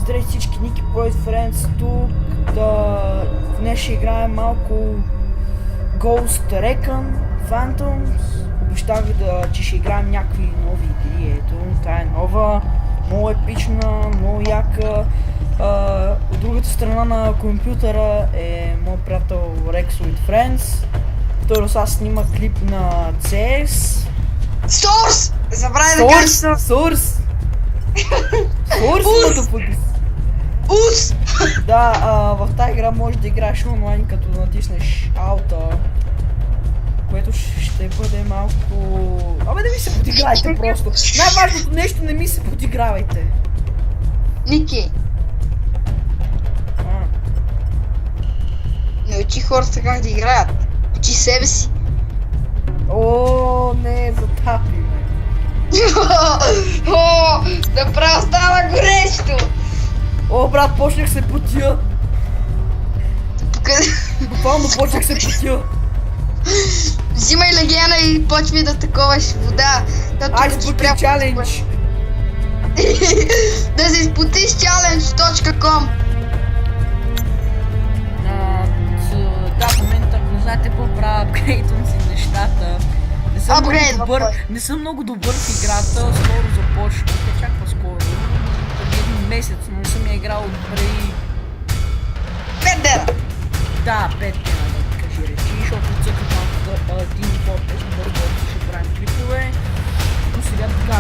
Здравейте всички, Ники Boy Friends тук. Днес ще играем малко Ghost Recon Phantoms. Обещах че ще играем някакви нови игри. Ето, тая е нова, много епична, много яка. От другата страна на компютъра е моят приятел Rex with Friends. Второ аз снима клип на CS. Source! Забравя да кажа Source! Ус! Да, в тази игра можеш да играеш онлайн, като натиснеш Alt, което ще бъде малко... Абе, не ми се подиграйте просто! Най-важното нещо, не ми се подигравайте! Ники! Не учи хората как да играят. Учи себе си. О, не, затапи ме. О, направо става горещо! О, брат, почнах се потия. Буквално почнах се потия. Взимай легена и почвай да таковаш вода. Айде спути чалендж. Да се спутиш challenge.com. Да, в момента, ако знаете какво правя, апгрейдвам си нещата. Не съм много добър в играта, скоро започва, чак по-скоро. Преди един месец, но не съм я играл преди... 5 дена! Да, 5 дена, да кажи речи, защото цъкат малко един по-пеш, бърго ще правим клипове. Но сега така,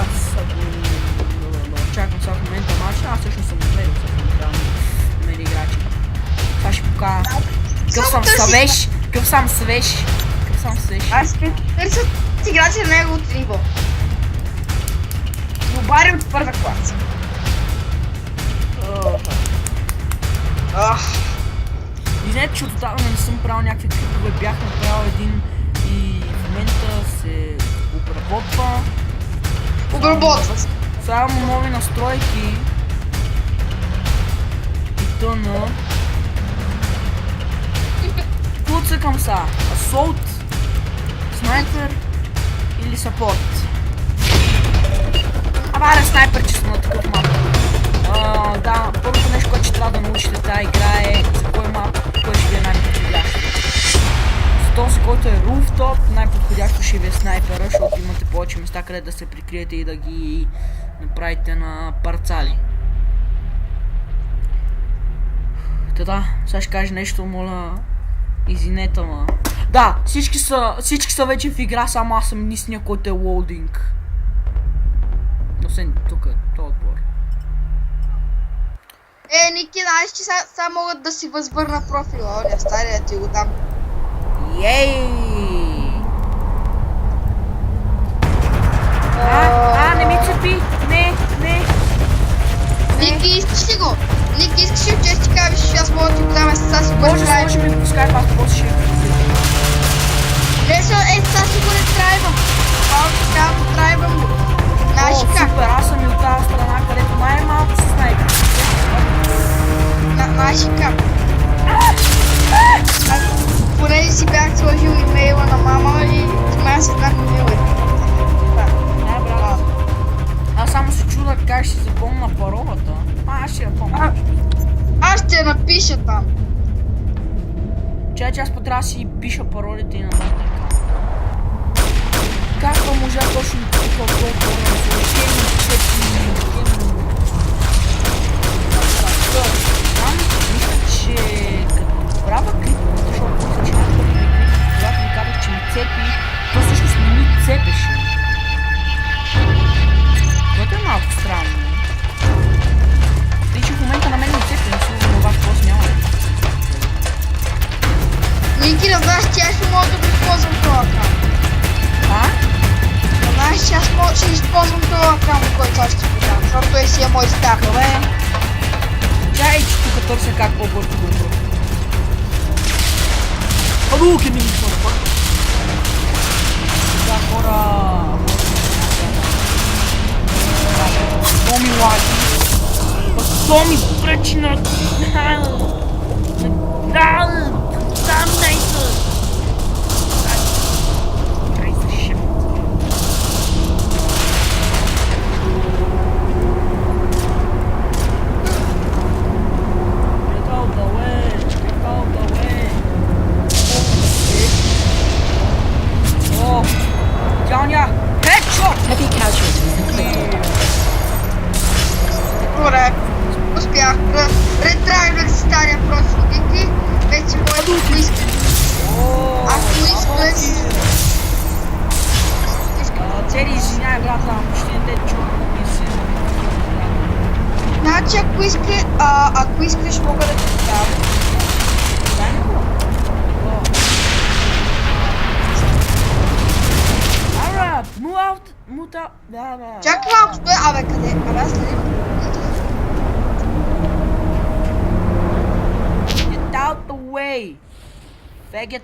чакам сега в момента матча, аз всъщност съм отгледал с мен играчи. Това ще покажа. Какъв съм свеж. Аз търсят играчи на неговото ниво. Добари от първа класа. Извинете, че отдавна не съм правил някакви клипове, бях направил един и в момента се обработва. Обработва се. Само нови настройки и тъна. Какво цъкам са? Assault, снайпер или сапорт? Абаре снайпер, че съм на такъв мап. Да, първото нещо, което ще трябва да научите тази игра е за кой мап, кой ще ви е най-подходящо. За този, който е rooftop, най-подходящо ще ви е снайпера, защото имате повече места, къде да се прикриете и да ги направите на парцали. Да, сега ще кажа нещо, моля, извинете, ма. Да, всички са вече в игра, само аз съм единствения, който е лоудинг. Освен тук, този отбор. Ники, знаеш, че сега могат да си възвърна профила, оня, стария ти го дам. Ей! Не ми цепи! Не! Ники, искаш ли го? Ники, искаш ли, че ти кажеш, че аз мога да ти го дам, сега си го може ми го пускай, аз после ще сега си го ретрайвам. Сега го трайвам го. Знаеш как? Супер, аз съм и от тази страна, където най-малко се снайпер. Знаеш как? Понеже си бях сложил имейла на мама и това се еднакво имейл. Не, брат. Аз само се чуда как ще запомня паролата. Аз ще я помня. Аз ще я напиша там. Че аз трябва да си пиша паролите и на моята екран. Как можа точно толкова на съвършени мисля, че като правя клип, защото мисля, че когато ми казах, че ми цепи, то всъщност не ми цепеше. Което е малко странно. Тъй, че в момента на мен ми цепи, но сигурно това какво снява. Ники, да знаеш, че аз ще мога да го използвам това екран. Да знаеш, че аз ще използвам това екран, който аз ще подам, защото той си е мой стар. Добре. Чай, че тук търся как по-бързо го вървам. Халуки ми нищо на път. Да, хора. То ми лаги. То ми пречи на... Там найса. бях ретрайвер стария происходите. Вече моето поискане. Ако искаш... Цели, извиняй, брат, ама почти не те чувам, не си. Значи, ако искаш, мога да ти дам. Дай ми го. Ара, мута, да. Чакай малко, стой, абе, къде? Абе, аз нали? Get out the way, faggot.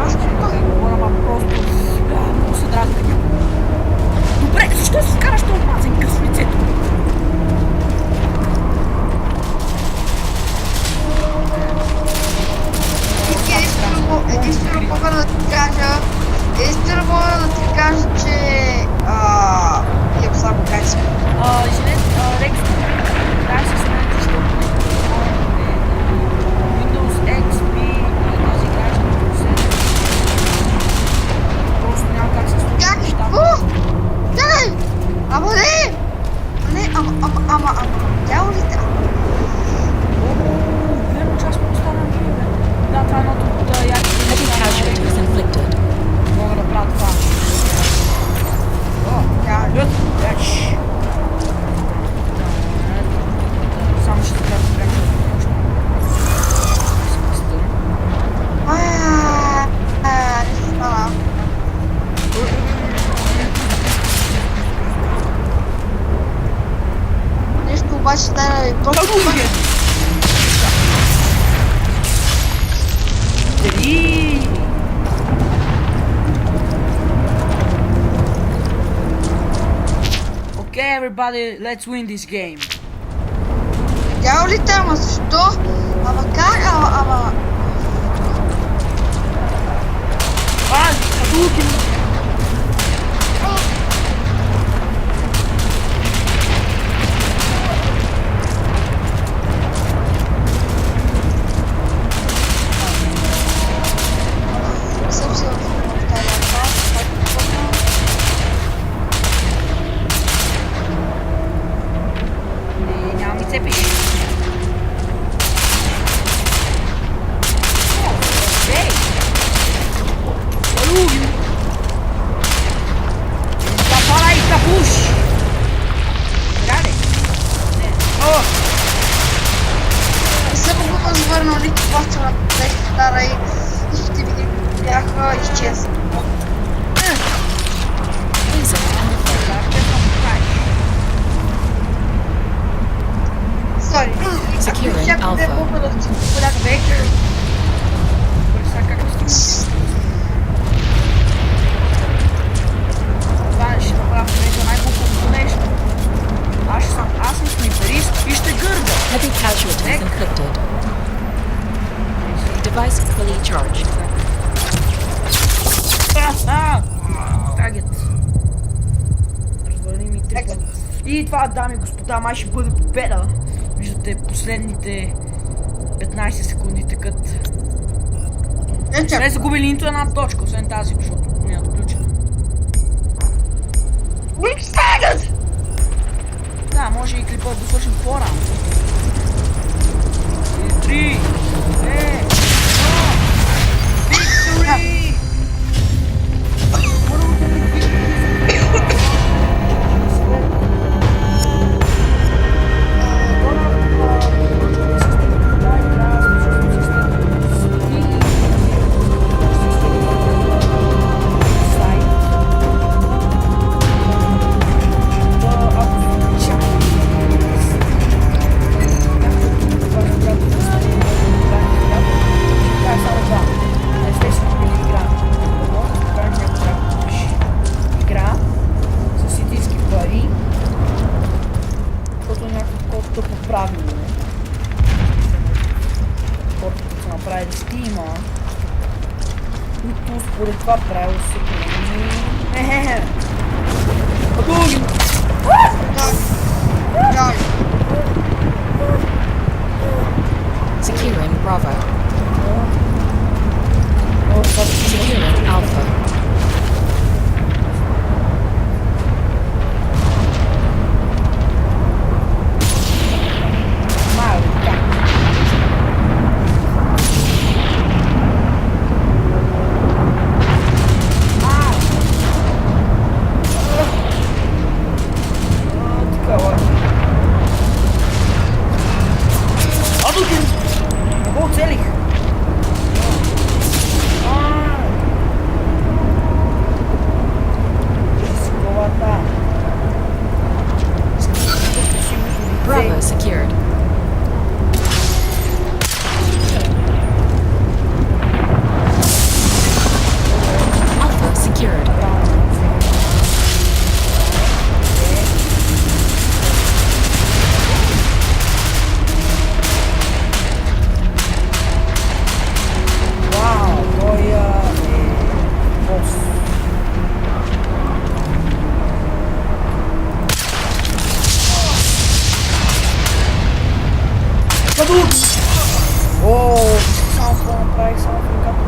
Аз тук. Ама просто много се дразня. Добре, защо се скараш този мазен къс в лицето? Единствено мога да ти кажа, че имам само качество. Извинете, Рекс, трябва да се смените, защото Windows XP тази играчка се просто няма как се случи Чакай! нещата. Чакай! Ама не! Ама, дяволите! Верно, че аз му остана на бе. Да, това е едното от яките Heavy casualty was inflicted. мога да правя това. Люд, яч. Само ще трябва да спрям. Не стана. Нещо обаче стана просто... Три! Okay, everybody, let's win this game. Дяволите, ама защо? Ама как? Ама... Hadouken! Съм се в тази Няма ми цепиш. Ей! Hadouken! Запалай капуш! Раде! Не. О! Не съм го възвърнал нито просто на тези стара и ще видим бяха изчезли. Сори. Securing Всяко да е Alpha. мога да си поляк век. Сега как да стигнем? Това ще направя в момента най-глупавото нещо. Аз съм снайперист и ще гърда. Heavy casualties inflicted. Device fully charged. Тагет. Развали ми три пъти. И това, дами и господа, май ще бъде победа. Виждате, последните 15 секунди тъкат. Не загубили нито една точка, освен тази, защото не е отключена. Да, може и клипа да свършим по-рано. 3, 2, 1, Victory! Според това правило се гледа. Hadouken! Securing Bravo. Securing Alpha. О, само какво направих, само в ръката.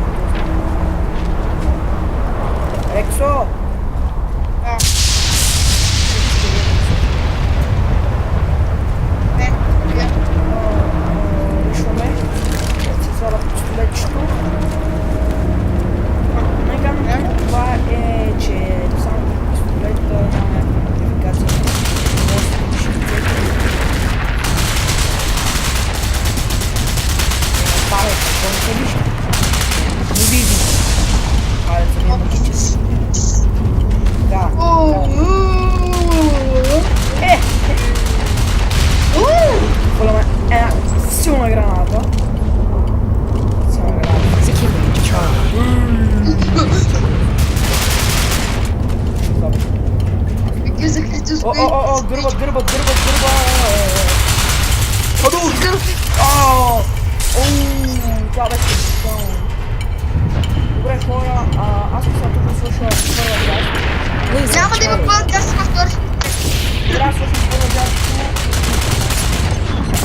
Рексо! А. Не, не. Решваме. Ще си сваля пистолетчето. Най-гадното това е, че само пистолета няма някаква модификация. Може да пише палец, ако не се вижда. Не види. Палецът ми е магически. Да. Хвърляме една силна граната. Силна граната. Security charge. Вики за Христос. О, гърба. Паду! Това беше безпълно. Добре, хора, аз мисля тук да свърша първа част. Losing Няма да има Charlie. пълна част на втори. Трябва да свършим първа част.